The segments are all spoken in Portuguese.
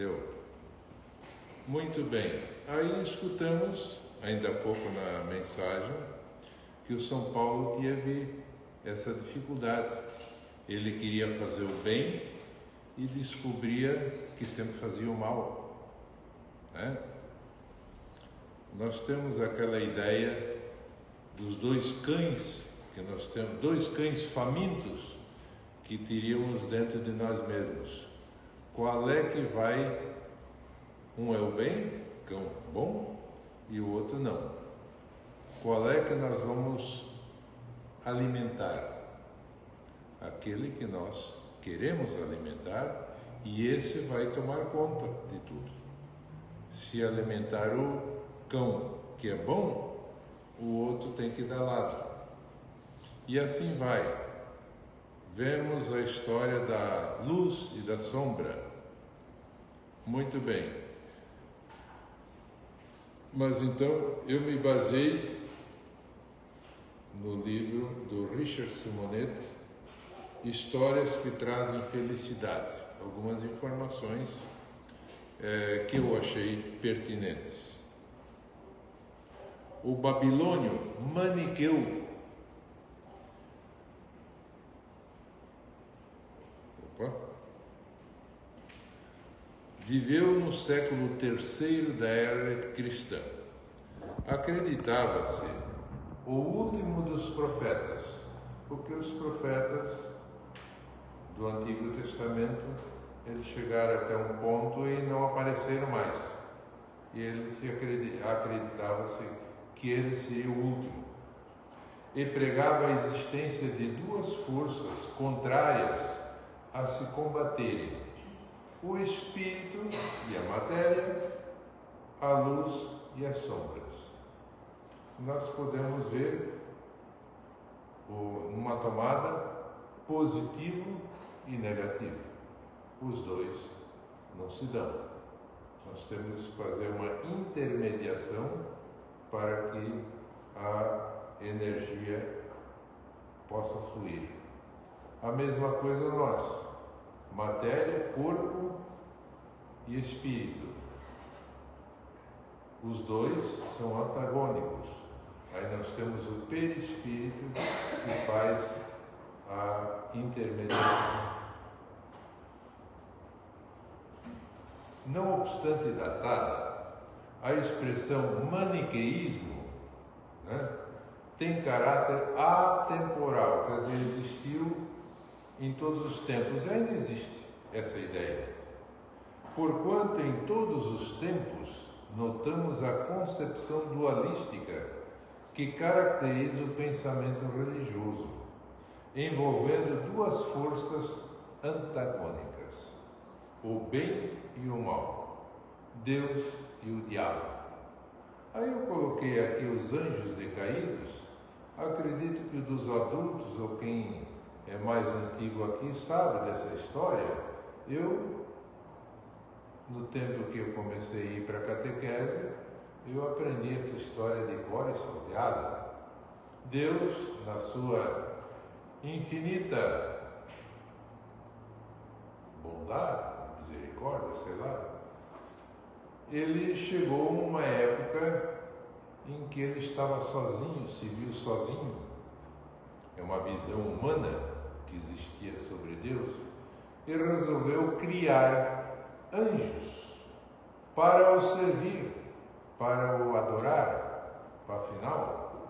Deu. Muito bem. Aí escutamos, ainda há pouco na mensagem, que o São Paulo teve essa dificuldade. Ele queria fazer o bem e descobria que sempre fazia o mal, né? Nós temos aquela ideia dos dois cães, que nós temos dois cães famintos que teríamos dentro de nós mesmos. Qual é que vai? Um é o bem, cão bom, e o outro não. Qual é que nós vamos alimentar? Aquele que nós queremos alimentar, e esse vai tomar conta de tudo. Se alimentar o cão que é bom, o outro tem que dar lado. E assim vai. Vemos a história da luz e da sombra. Muito bem. Mas então eu me baseei no livro do Richard Simonet, Histórias que Trazem Felicidade. Algumas informações que eu achei pertinentes. O babilônio maniqueu. Viveu no século III da era cristã. Acreditava-se o último dos profetas, porque os profetas do Antigo Testamento, eles chegaram até um ponto e não apareceram mais. E acreditava-se que ele seria o último. E pregava a existência de duas forças contrárias a se combaterem: o espírito e a matéria, a luz e as sombras. Nós podemos ver numa tomada positivo e negativo. Os dois não se dão. Nós temos que fazer uma intermediação para que a energia possa fluir. A mesma coisa nós. Matéria, corpo e espírito. Os dois são antagônicos. Aí nós temos o perispírito que faz a intermediação. Não obstante datada, a expressão maniqueísmo, né, tem caráter atemporal, quer dizer, existiu em todos os tempos, e ainda existe essa ideia. Porquanto em todos os tempos notamos a concepção dualística que caracteriza o pensamento religioso, envolvendo duas forças antagônicas, o bem e o mal, Deus e o diabo. Aí eu coloquei aqui os anjos decaídos. Acredito que dos adultos, ou quem é mais antigo aqui, sabe dessa história. Eu, no tempo que eu comecei a ir para a catequese, eu aprendi essa história de cor e salteada. Deus, na sua infinita bondade, misericórdia, sei lá, ele chegou uma época em que ele estava sozinho, se viu sozinho. É uma visão humana que existia sobre Deus. Ele resolveu criar anjos para o servir, para o adorar, afinal.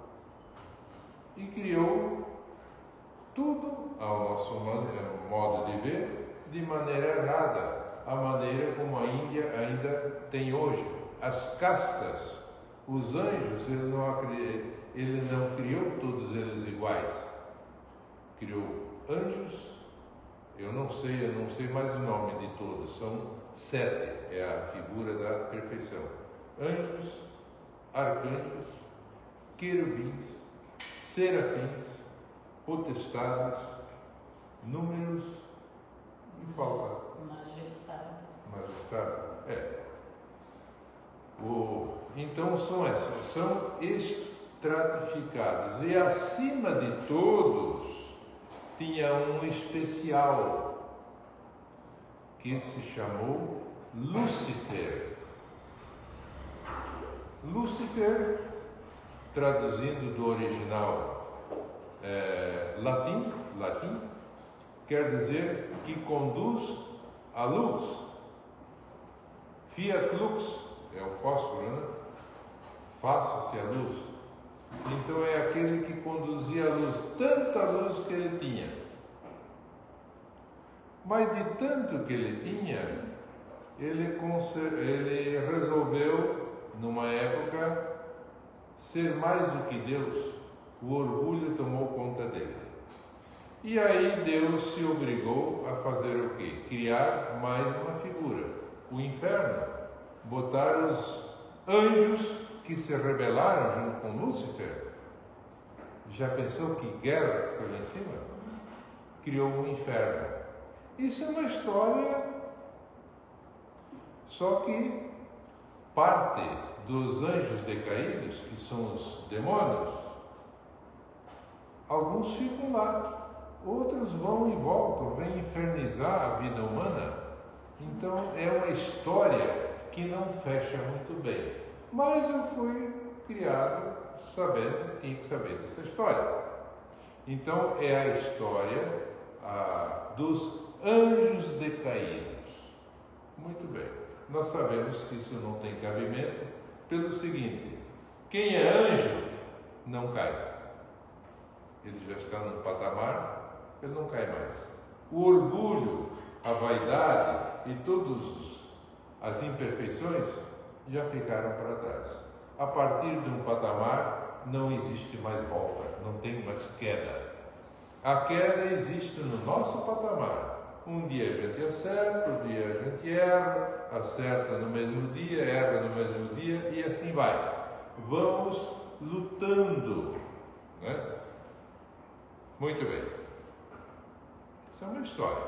E criou tudo, ao nosso modo de ver, de maneira errada, a maneira como a Índia ainda tem hoje. As castas, os anjos, ele não criou todos eles iguais. Criou anjos, eu não sei mais o nome de todos, são 7, é a figura da perfeição. Anjos, arcanjos, querubins, serafins, potestades, números e falta. Majestade. Então são essas, são estratificados. E acima de todos tinha um especial que se chamou Lúcifer. Lúcifer, traduzindo do original latim, quer dizer que conduz a luz. Fiat lux é o fósforo, né? Faça-se a luz. Então é aquele que conduzia a luz, tanta luz que ele tinha. Mas de tanto que ele tinha, ele resolveu, numa época, ser mais do que Deus. O orgulho tomou conta dele. E aí Deus se obrigou a fazer o quê? Criar mais uma figura, o inferno. Botar os anjos que se rebelaram junto com Lúcifer. Já pensou que guerra que foi lá em cima? Criou um inferno. Isso é uma história, só que parte dos anjos decaídos, que são os demônios, alguns ficam lá, outros vão e voltam, vêm infernizar a vida humana. Então é uma história que não fecha muito bem. Mas eu fui criado sabendo que tinha que saber dessa história. Então é a história dos anjos decaídos. Muito bem. Nós sabemos que isso não tem cabimento pelo seguinte: quem é anjo não cai. Ele já está num patamar, ele não cai mais. O orgulho, a vaidade e todas as imperfeições já ficaram para trás. A partir de um patamar não existe mais volta, não tem mais queda. A queda existe no nosso patamar. Um dia a gente acerta, outro dia a gente erra, acerta no mesmo dia, erra no mesmo dia e assim vai. Vamos lutando, né? Muito bem. Isso é uma história.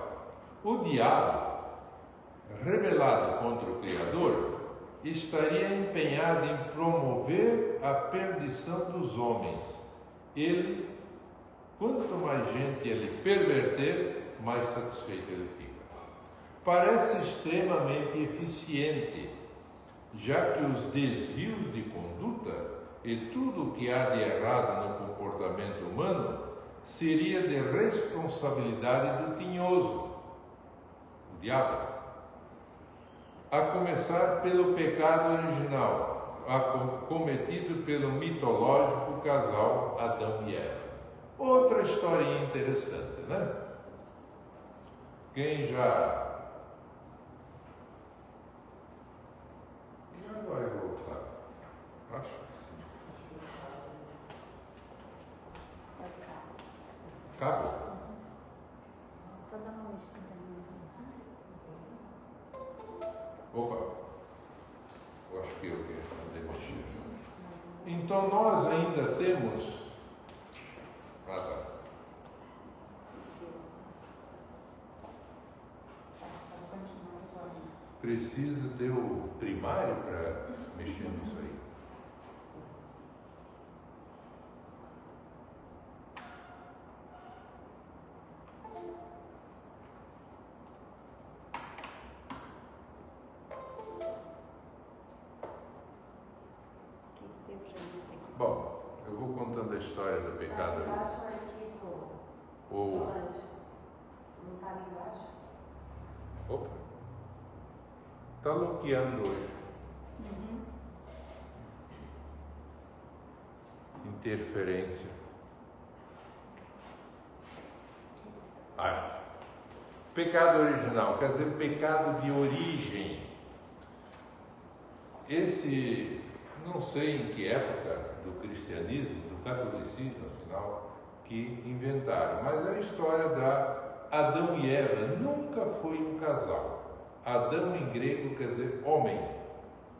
O diabo, rebelado contra o Criador, estaria empenhado em promover a perdição dos homens. Ele, quanto mais gente ele perverter, mais satisfeito ele fica. Parece extremamente eficiente, já que os desvios de conduta e tudo o que há de errado no comportamento humano seria de responsabilidade do tinhoso, o diabo. A começar pelo pecado original, cometido pelo mitológico casal Adão e Eva. Outra historinha interessante, né? Quem já vai voltar? Acho que sim. Acabou. Só dá uma mexida. Opa, eu acho que eu quero fazer mexer. Então nós ainda temos. Tá. Precisa ter o primário para mexer nisso aí. Bom, eu vou contando a história do pecado. Embaixo do arquivo. Não está ali embaixo? Opa! Está bloqueando hoje. Interferência. Pecado original, quer dizer, pecado de origem. Esse, não sei em que época do cristianismo, do catolicismo, afinal, que inventaram, mas a história da Adão e Eva nunca foi um casal. Adão em grego quer dizer homem,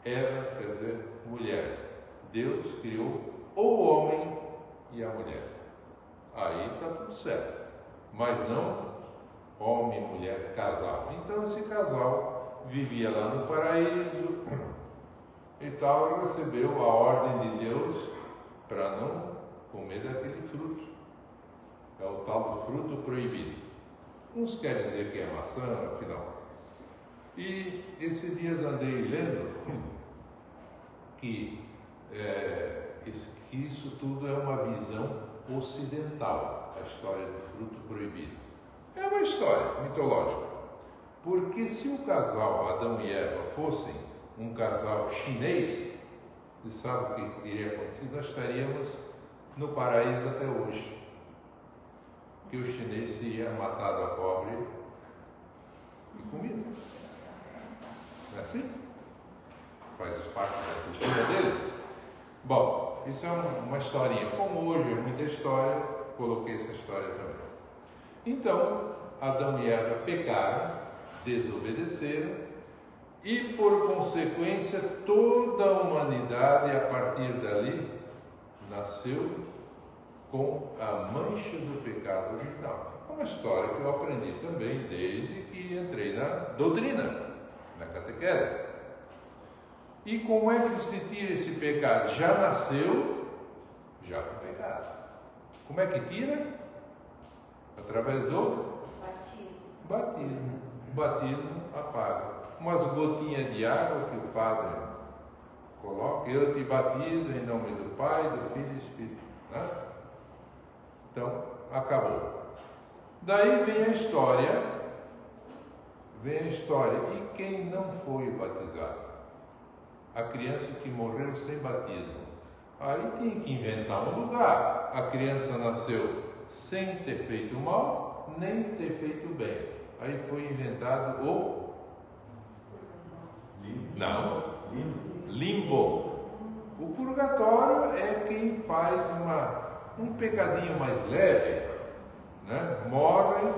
Eva quer dizer mulher. Deus criou o homem e a mulher. Aí está tudo certo. Mas não homem, mulher, casal. Então esse casal vivia lá no paraíso e tal, recebeu a ordem de Deus para não comer daquele fruto. É o tal do fruto proibido. Uns querem dizer que é maçã, afinal. E esses dias andei lendo que isso tudo é uma visão ocidental, a história do fruto proibido. É uma história mitológica. Porque se o casal Adão e Eva fossem um casal chinês, você sabe o que teria acontecido? Nós estaríamos no paraíso até hoje. Que o chinês teria matado a pobre e comido. Não é assim? Faz parte da cultura dele. Bom, isso é uma historinha. Como hoje é muita história, coloquei essa história também. Então, Adão e Eva pecaram, desobedeceram, e por consequência toda a humanidade a partir dali nasceu com a mancha do pecado original. É uma história que eu aprendi também desde que entrei na doutrina, na catequese. E como é que se tira esse pecado? Já nasceu, já com pecado. Como é que tira? Através do batismo. Batismo apaga. Umas gotinhas de água que o padre coloca. Eu te batizo em nome do Pai, do Filho e do Espírito. Né? Então, acabou. Daí vem a história. E quem não foi batizado? A criança que morreu sem batismo. Aí tem que inventar um lugar. A criança nasceu sem ter feito mal, nem ter feito bem. Aí foi inventado o limbo. O purgatório é quem faz um pecadinho mais leve, né? Morre,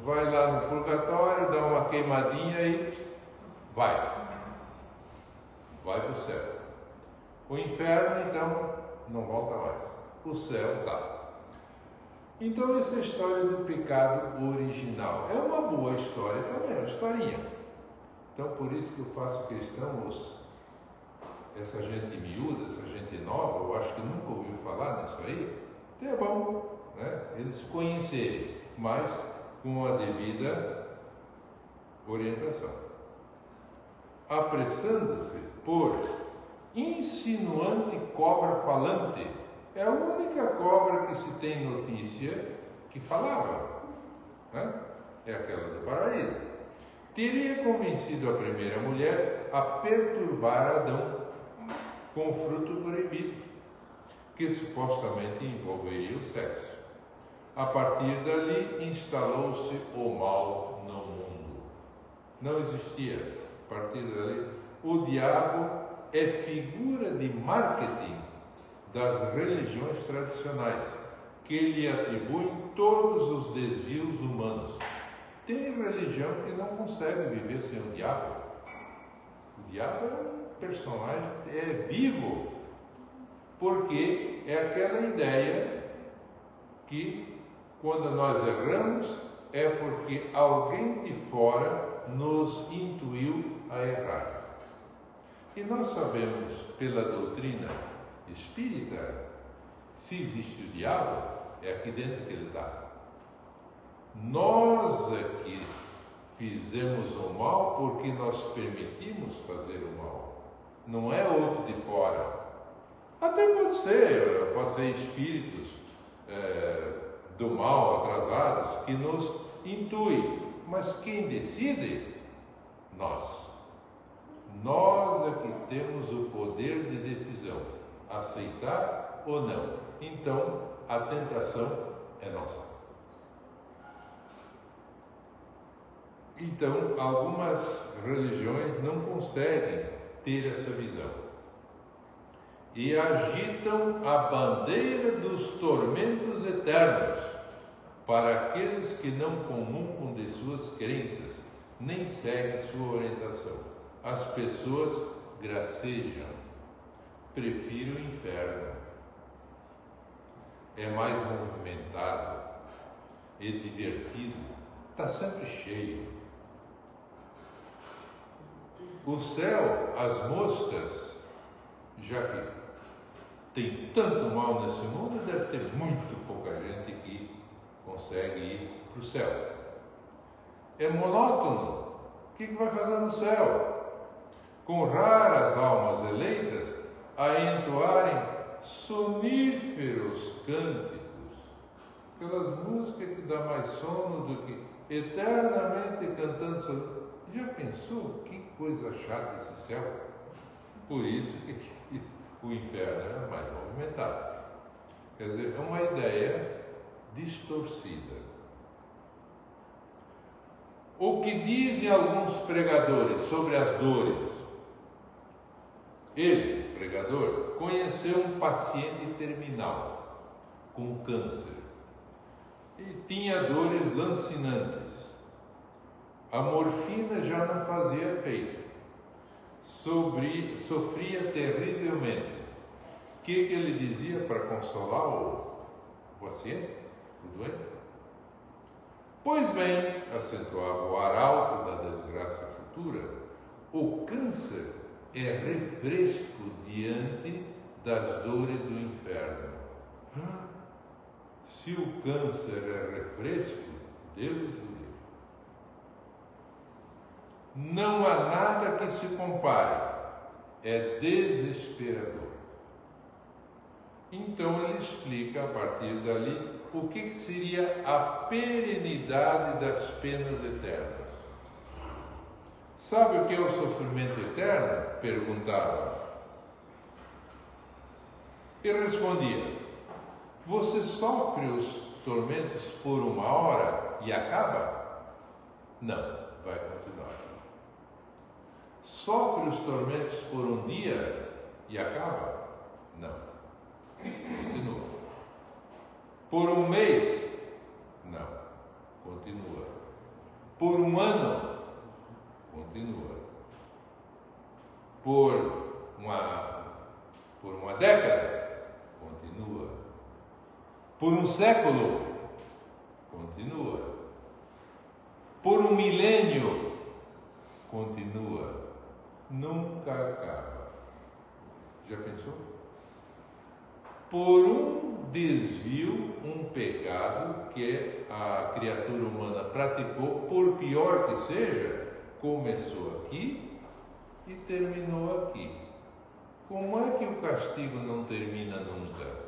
vai lá no purgatório, dá uma queimadinha e vai para o céu. O inferno, então, não volta mais. O céu tá. Então, essa é a história do pecado original. É uma boa história também, é uma historinha. Então, por isso que eu faço questão, essa gente miúda, essa gente nova, eu acho que nunca ouviu falar nisso aí, é bom, né? Eles conhecerem, mas com a devida orientação. Apressando-se por insinuante cobra falante, é a única cobra que se tem notícia que falava, né? É aquela do paraíso. Teria convencido a primeira mulher a perturbar Adão com o fruto proibido, que supostamente envolveria o sexo. A partir dali, instalou-se o mal no mundo. Não existia. A partir dali, o diabo é figura de marketing das religiões tradicionais, que lhe atribuem todos os desvios humanos. Tem religião que não consegue viver sem o diabo. O diabo é um personagem, é vivo, porque é aquela ideia que quando nós erramos é porque alguém de fora nos intuiu a errar. E nós sabemos pela doutrina espírita, se existe o diabo, é aqui dentro que ele está. Nós aqui fizemos o mal porque nós permitimos fazer o mal. Não é outro de fora. Até pode ser espíritos do mal atrasados que nos intuem. Mas quem decide? Nós. Nós é que temos o poder de decisão. Aceitar ou não. Então, a tentação é nossa. Então, algumas religiões não conseguem ter essa visão e agitam a bandeira dos tormentos eternos para aqueles que não comungam de suas crenças, nem seguem sua orientação. As pessoas gracejam. Prefiro o inferno. É mais movimentado e divertido. Está sempre cheio. O céu, as moscas, já que tem tanto mal nesse mundo, deve ter muito pouca gente que consegue ir para o céu. É monótono, O que vai fazer no céu? Com raras almas eleitas a entoarem soníferos cânticos, aquelas músicas que dá mais sono do que eternamente cantando sobre. Já pensou que coisa chata esse céu? Por isso que o inferno é mais movimentado. Quer dizer, é uma ideia distorcida. O que dizem alguns pregadores sobre as dores? Ele, pregador, conheceu um paciente terminal com câncer e tinha dores lancinantes. A morfina já não fazia efeito. Sofria terrivelmente. O que ele dizia para consolar o paciente, o doente? Pois bem, acentuava o arauto da desgraça futura, o câncer é refresco diante das dores do inferno. Se o câncer é refresco, Deus o livre. Não há nada que se compare, é desesperador. Então ele explica a partir dali o que seria a perenidade das penas eternas. Sabe o que é o sofrimento eterno? Perguntava. E respondia: você sofre os tormentos por 1 hora e acaba? Não, vai continuar. Sofre os tormentos por 1 dia e acaba? Não, continua. Por 1 mês? Não, continua. Por 1 ano? Continua. Por uma década? Continua. Por 1 século? Continua. Por 1 milênio? Continua. Nunca acaba. Já pensou? Por um desvio, um pecado que a criatura humana praticou, por pior que seja, começou aqui e terminou aqui. Como é que o castigo não termina nunca?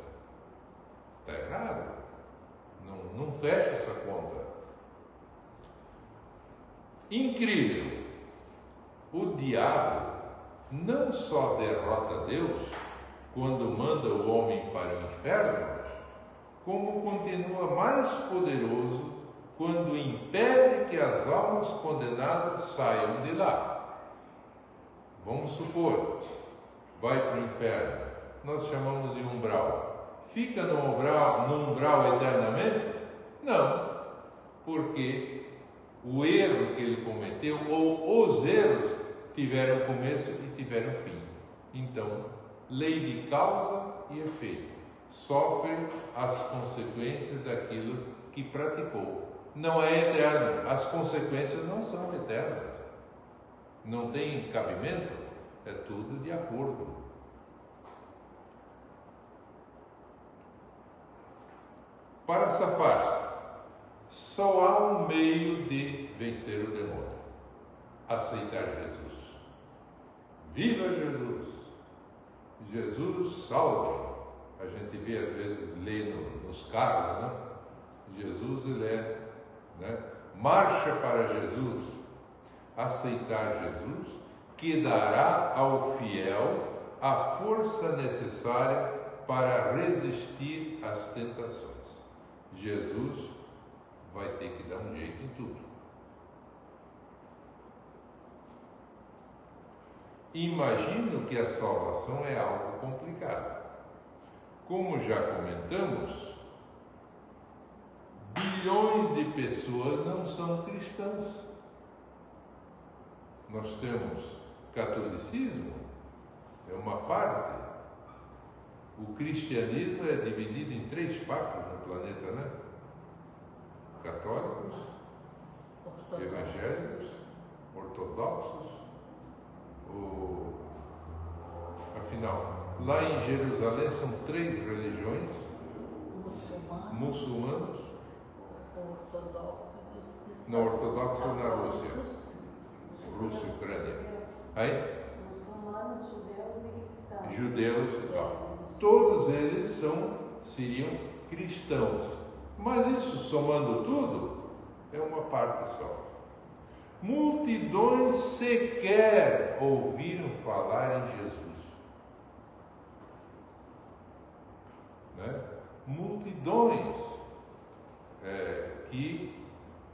Está errado. Não fecha essa conta. Incrível. O diabo não só derrota Deus quando manda o homem para o inferno, como continua mais poderoso quando impede que as almas condenadas saiam de lá. Vamos supor, vai para o inferno, nós chamamos de umbral. Fica no umbral eternamente? Não, porque o erro que ele cometeu, ou os erros, tiveram começo e tiveram fim. Então, lei de causa e efeito. Sofre as consequências daquilo que praticou. Não é eterno. As consequências não são eternas. Não tem cabimento. É tudo de acordo. Para safar-se, só há um meio de vencer o demônio: aceitar Jesus. Viva Jesus! Jesus salva. A gente vê às vezes, lê nos carros, né? Jesus, ele é, né? Marcha para Jesus. Aceitar Jesus, que dará ao fiel a força necessária para resistir às tentações. Jesus vai ter que dar um jeito em tudo. Imagino que a salvação é algo complicado. Como já comentamos, bilhões de pessoas não são cristãs. Nós temos catolicismo, é uma parte. O cristianismo é dividido em 3 partes no planeta, né? Católicos, evangélicos, ortodoxos. Afinal, lá em Jerusalém são 3 religiões: muçulmanos, ortodoxos na Rússia. Aí? Muçulmanos, judeus e cristãos. Judeus e tal. Todos eles seriam cristãos. Mas isso, somando tudo, é uma parte só. Multidões sequer ouviram falar em Jesus. Né? Multidões que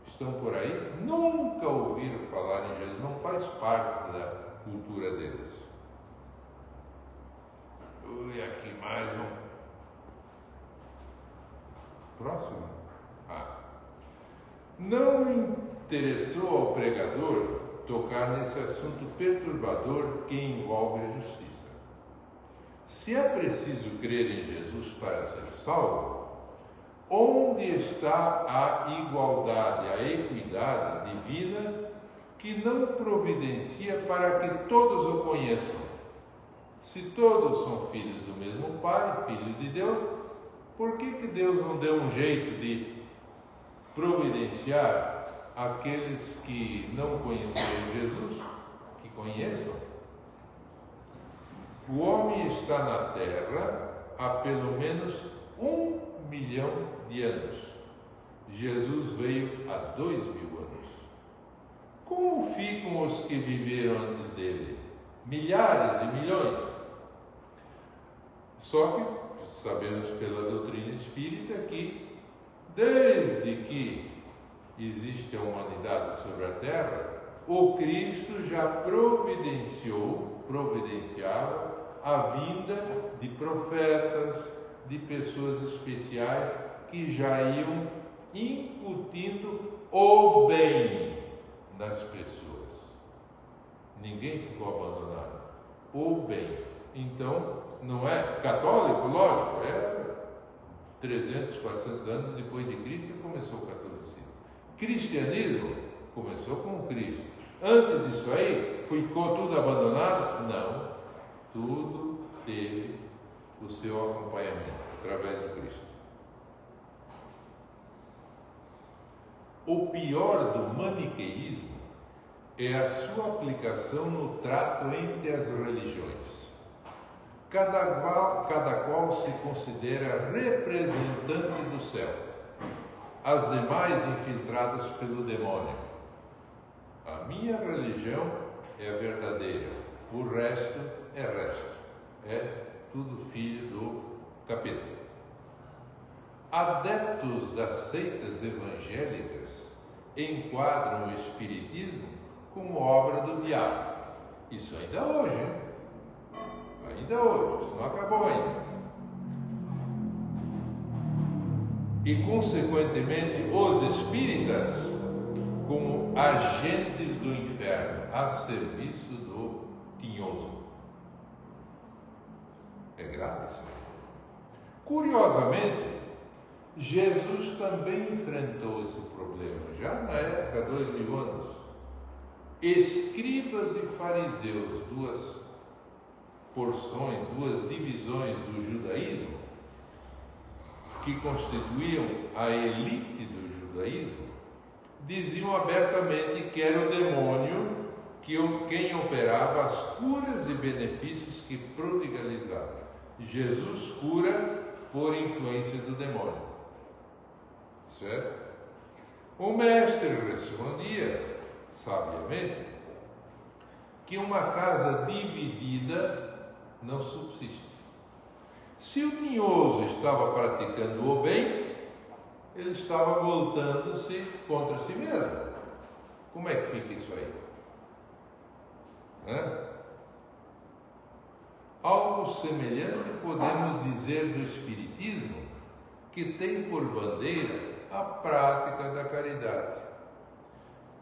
estão por aí nunca ouviram falar em Jesus, não faz parte da cultura deles. E aqui mais um. Próximo. Não interessou ao pregador tocar nesse assunto perturbador que envolve a justiça. Se é preciso crer em Jesus para ser salvo, onde está a igualdade, a equidade divina que não providencia para que todos o conheçam? Se todos são filhos do mesmo Pai, filhos de Deus, por que Deus não deu um jeito de providenciar aqueles que não conheceram Jesus, que conheçam? O homem está na Terra há pelo menos 1 milhão de anos. Jesus veio há 2.000 anos. Como ficam os que viveram antes dele? Milhares e milhões. Só que sabemos pela doutrina espírita que desde que existe a humanidade sobre a Terra, o Cristo já providenciava a vinda de profetas, de pessoas especiais que já iam incutindo o bem nas pessoas. Ninguém ficou abandonado. O bem. Então, não é católico, lógico, é 300, 400 anos depois de Cristo começou o catolicismo. Cristianismo começou com Cristo. Antes disso aí, ficou tudo abandonado? Não. Tudo teve o seu acompanhamento através de Cristo. O pior do maniqueísmo é a sua aplicação no trato entre as religiões. Cada qual se considera representante do céu, as demais infiltradas pelo demônio. A minha religião é a verdadeira, o resto é tudo filho do capeta. Adeptos das seitas evangélicas enquadram o espiritismo como obra do diabo. Isso ainda hoje, hein? Ainda hoje, isso não acabou ainda. E, consequentemente, os espíritas como agentes do inferno, a serviço do tinhoso. É grave isso. Curiosamente, Jesus também enfrentou esse problema, já na época, 2000 anos. Escribas e fariseus, duas porções, duas divisões do judaísmo, que constituíam a elite do judaísmo, diziam abertamente que era o demônio quem operava as curas e benefícios que prodigalizava. Jesus cura por influência do demônio. Certo? O mestre respondia, sabiamente, que uma casa dividida não subsiste. Se o tinhoso estava praticando o bem, ele estava voltando-se contra si mesmo. Como é que fica isso aí? Algo semelhante podemos dizer do Espiritismo, que tem por bandeira a prática da caridade,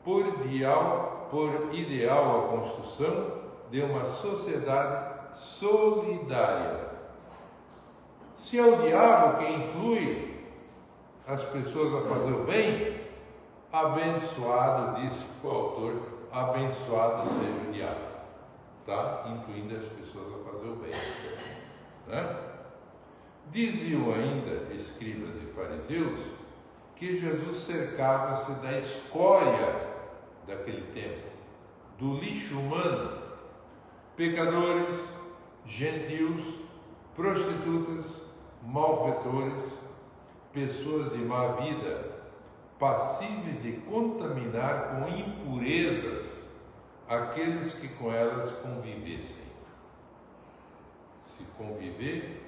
por ideal a construção de uma sociedade solidária. Se é o diabo que influi as pessoas a fazer o bem, abençoado, diz o autor, abençoado seja o diabo. Está incluindo as pessoas a fazer o bem. Né? Diziam ainda escribas e fariseus que Jesus cercava-se da escória daquele tempo, do lixo humano, pecadores, gentios, prostitutas, malfeitores, pessoas de má vida, passíveis de contaminar com impurezas aqueles que com elas convivessem. Se conviver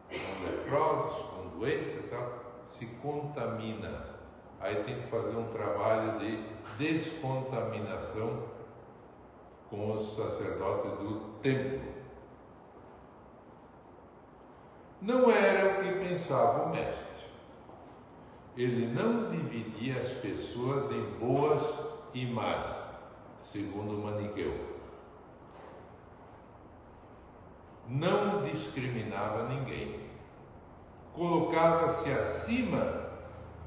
com leprosos, com doentes e tal, se contamina. Aí tem que fazer um trabalho de descontaminação com os sacerdotes do templo. Não era o que pensava o mestre. Ele não dividia as pessoas em boas e más, segundo o Maniqueu. Não discriminava ninguém. Colocava-se acima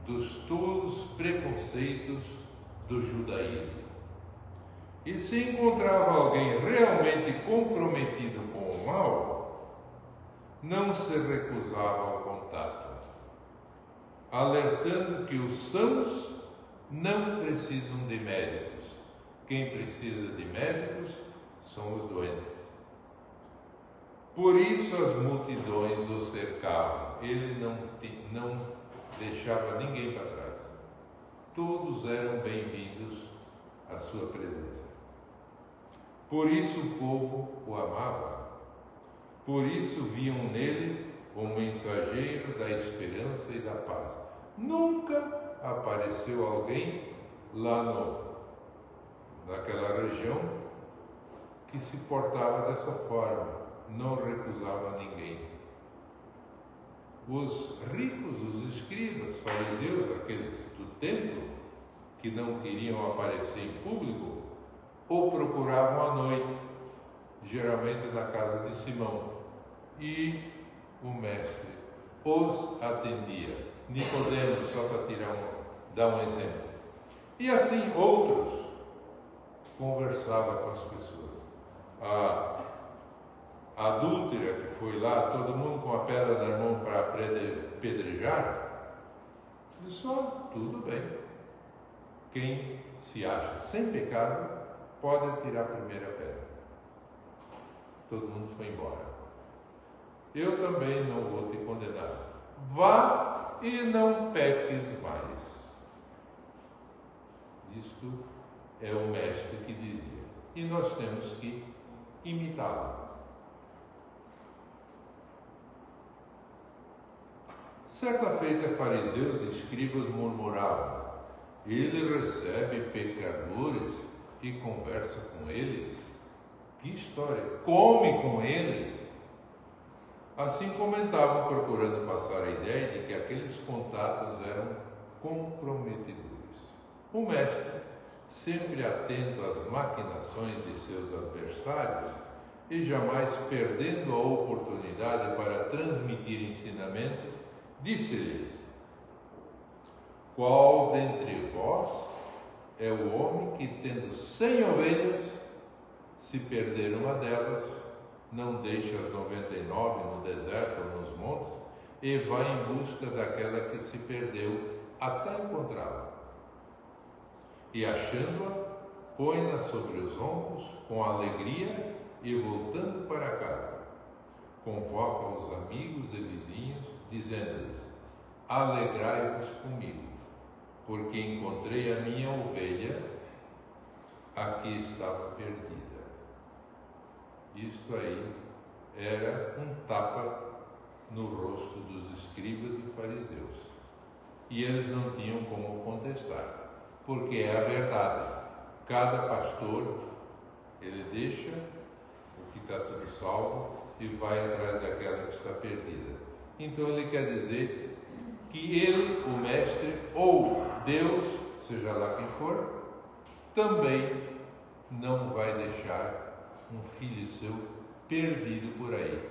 dos tolos preconceitos do judaísmo. E se encontrava alguém realmente comprometido com o mal, não se recusava ao contato, alertando que os sãos não precisam de médicos. Quem precisa de médicos são os doentes. Por isso as multidões o cercavam. Ele não deixava ninguém para trás. Todos eram bem-vindos à sua presença. Por isso o povo o amava. Por isso viam nele o mensageiro da esperança e da paz. Nunca apareceu alguém lá naquela região que se portava dessa forma, não recusava ninguém. Os ricos, os escribas, fariseus, aqueles do templo, que não queriam aparecer em público, o procuravam à noite, geralmente na casa de Simão, e o mestre os atendia. Nicodemo, só para dar um exemplo. E assim outros conversava com as pessoas. A adúltera que foi lá, todo mundo com a pedra na mão para apedrejar, disse: tudo bem. Quem se acha sem pecado pode atirar a primeira pedra. Todo mundo foi embora. Eu também não vou te condenar. Vá e não peques mais. Isto é o mestre que dizia. E nós temos que imitá-lo. Certa feita, fariseus e escribas murmuravam: ele recebe pecadores e conversa com eles? Que história! Come com eles! Assim comentavam, procurando passar a ideia de que aqueles contatos eram comprometedores. O mestre, sempre atento às maquinações de seus adversários e jamais perdendo a oportunidade para transmitir ensinamentos, disse-lhes: qual dentre vós é o homem que, tendo 100 ovelhas, se perder uma delas, não deixa as 99 no deserto ou nos montes e vai em busca daquela que se perdeu até encontrá-la? E achando-a, põe-na sobre os ombros com alegria e, voltando para casa, convoca os amigos e vizinhos, dizendo-lhes: alegrai-vos comigo, porque encontrei a minha ovelha, a que estava perdida. Isto aí era um tapa no rosto dos escribas e fariseus. E eles não tinham como contestar, porque é a verdade. Cada pastor, ele deixa o que está tudo salvo e vai atrás daquela que está perdida. Então ele quer dizer que ele, o mestre, ou Deus, seja lá quem for, também não vai deixar um filho seu perdido por aí.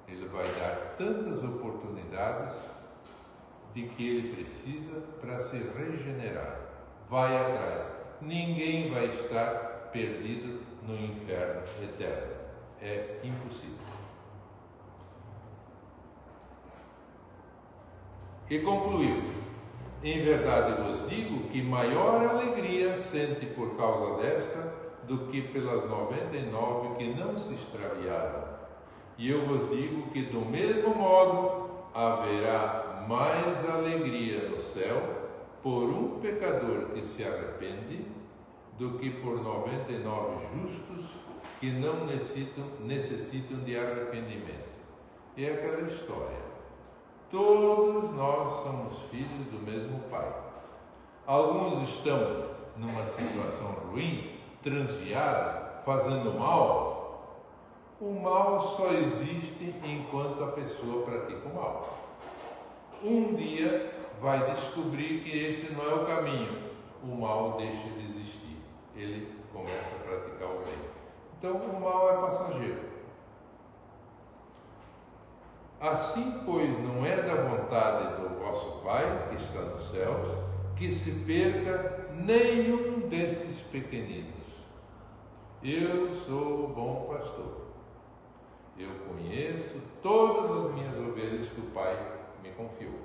Ele vai dar tantas oportunidades de que ele precisa para se regenerar. Vai atrás. Ninguém vai estar perdido no inferno eterno. É impossível. E concluiu: em verdade vos digo que maior alegria sente por causa desta do que pelas 99 que não se extraviaram. E eu vos digo que do mesmo modo haverá mais alegria no céu por um pecador que se arrepende do que por 99 justos que não necessitam de arrependimento. E é aquela história. Todos nós somos filhos do mesmo Pai. Alguns estão numa situação ruim, transviada, fazendo mal. O mal só existe enquanto a pessoa pratica o mal. Um dia vai descobrir que esse não é o caminho. O mal deixa de existir. Ele começa a praticar o bem. Então o mal é passageiro. Assim, pois, não é da vontade do vosso Pai, que está nos céus, que se perca nenhum desses pequeninos. Eu sou o bom pastor. Eu conheço todas as minhas ovelhas que o Pai me confiou.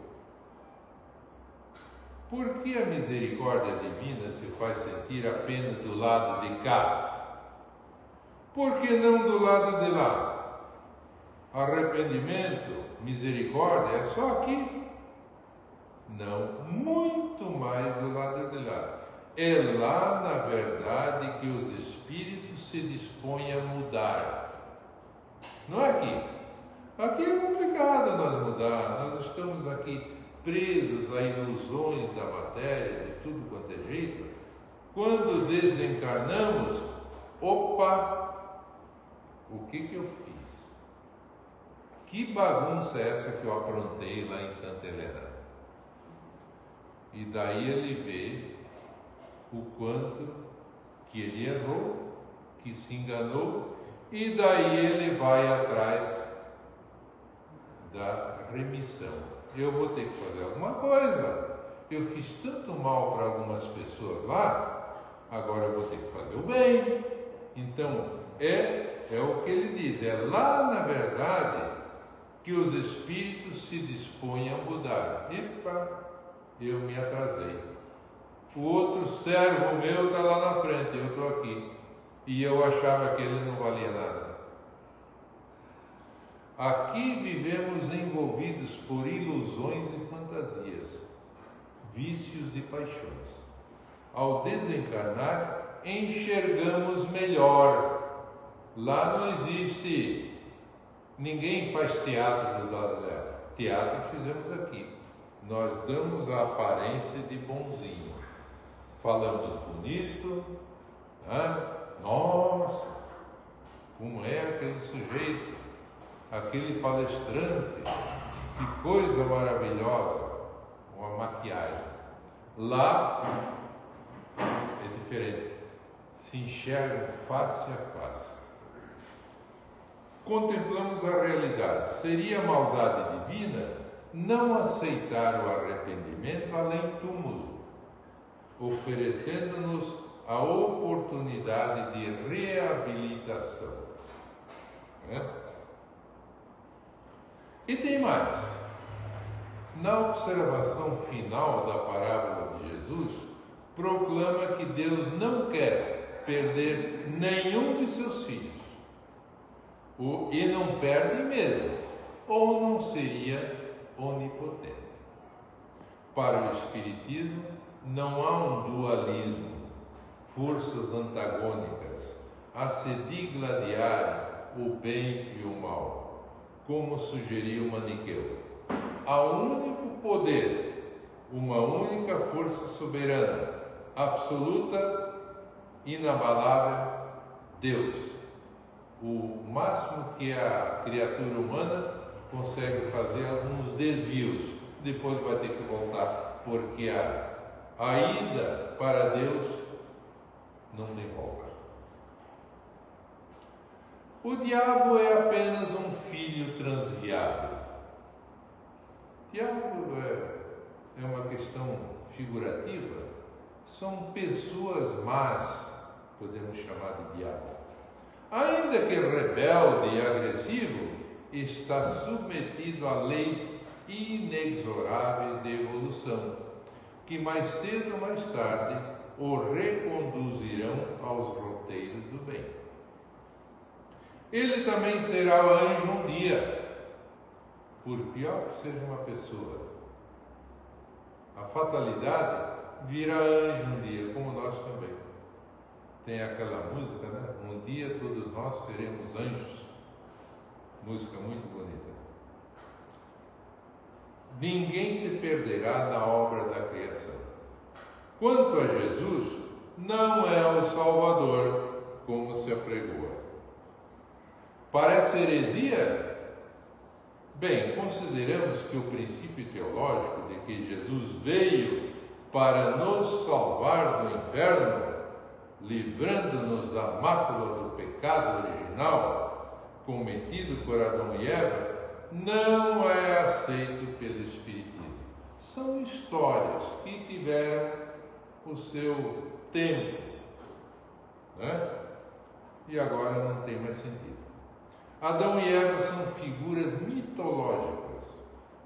Por que a misericórdia divina se faz sentir apenas do lado de cá? Por que não do lado de lá? Arrependimento, misericórdia é só aqui? Não, muito mais do lado de lá. É lá, na verdade, que os espíritos se dispõem a mudar. Não é aqui. Aqui é complicado nós mudar. Nós estamos aqui presos a ilusões da matéria, de tudo quanto é jeito. Quando desencarnamos, opa, o que eu fiz? Que bagunça é essa que eu aprontei lá em Santa Helena? E daí ele vê o quanto que ele errou, que se enganou, e daí ele vai atrás da remissão. Eu vou ter que fazer alguma coisa. Eu fiz tanto mal para algumas pessoas lá, agora eu vou ter que fazer o bem. Então, é o que ele diz, é lá na verdade que os espíritos se dispõem a mudar. Epa, eu me atrasei. O outro servo meu está lá na frente, eu estou aqui. E eu achava que ele não valia nada. Aqui vivemos envolvidos por ilusões e fantasias, vícios e paixões. Ao desencarnar, enxergamos melhor. Lá não existe... Ninguém faz teatro do lado dela. Teatro fizemos aqui. Nós damos a aparência de bonzinho. Falamos bonito. Né? Nossa, como é aquele sujeito, aquele palestrante. Que coisa maravilhosa. Uma maquiagem. Lá é diferente. Se enxergam face a face. Contemplamos a realidade. Seria maldade divina não aceitar o arrependimento além túmulo, oferecendo-nos a oportunidade de reabilitação. E tem mais. Na observação final da parábola de Jesus, proclama que Deus não quer perder nenhum de seus filhos. E não perde mesmo, ou não seria onipotente. Para o Espiritismo, não há um dualismo, forças antagônicas, a se digladiar o bem e o mal, como sugeriu o Maniqueu. Há um único poder, uma única força soberana, absoluta, inabalável, Deus. O máximo que a criatura humana consegue fazer alguns desvios, depois vai ter que voltar, porque a ida para Deus não devolve. O diabo é apenas um filho transviado. Diabo é uma questão figurativa, são pessoas más, podemos chamar de diabo. Ainda que rebelde e agressivo, está submetido a leis inexoráveis de evolução, que mais cedo ou mais tarde o reconduzirão aos roteiros do bem. Ele também será anjo um dia, por pior que seja uma pessoa. A fatalidade vira anjo um dia, como nós também. Tem aquela música, né? Um dia todos nós seremos anjos. Música muito bonita. Ninguém se perderá na obra da criação. Quanto a Jesus, não é o Salvador, como se apregoa. Parece heresia? Bem, consideramos que o princípio teológico de que Jesus veio para nos salvar do inferno, livrando-nos da mácula do pecado original cometido por Adão e Eva, não é aceito pelo Espiritismo. São histórias que tiveram o seu tempo, né? E agora não tem mais sentido. Adão e Eva são figuras mitológicas.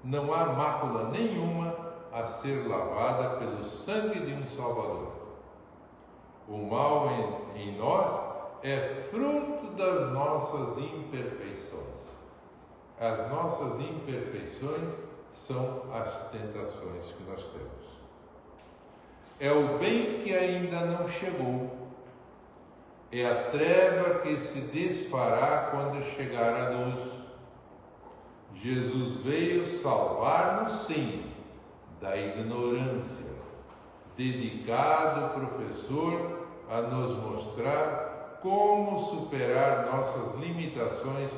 Não há mácula nenhuma a ser lavada pelo sangue de um Salvador. O mal em nós é fruto das nossas imperfeições. As nossas imperfeições são as tentações que nós temos. É o bem que ainda não chegou. É a treva que se desfará quando chegar a luz. Jesus veio salvar-nos, sim, da ignorância. Dedicado professor a nos mostrar como superar nossas limitações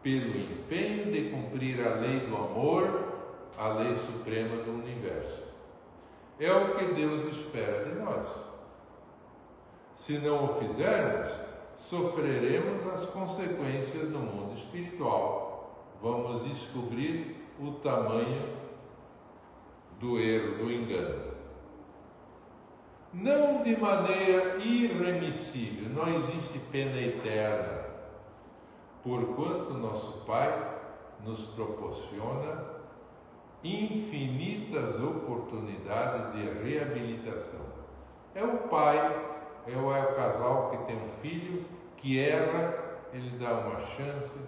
pelo empenho de cumprir a lei do amor, a lei suprema do universo. É o que Deus espera de nós. Se não o fizermos, sofreremos as consequências no mundo espiritual. Vamos descobrir o tamanho do erro, do engano. Não de maneira irremissível, não existe pena eterna, porquanto nosso Pai nos proporciona infinitas oportunidades de reabilitação. É o pai, é o casal que tem um filho que erra, ele dá uma chance,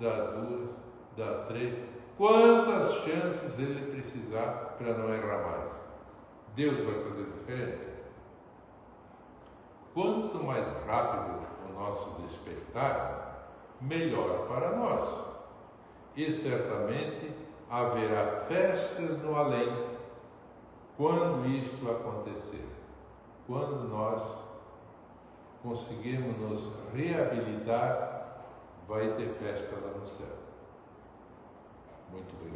dá duas, dá três. Quantas chances ele precisar para não errar mais? Deus vai fazer diferente. Quanto mais rápido o nosso despertar, melhor para nós. E certamente haverá festas no além quando isto acontecer. Quando nós conseguirmos nos reabilitar, vai ter festa lá no céu. Muito bem.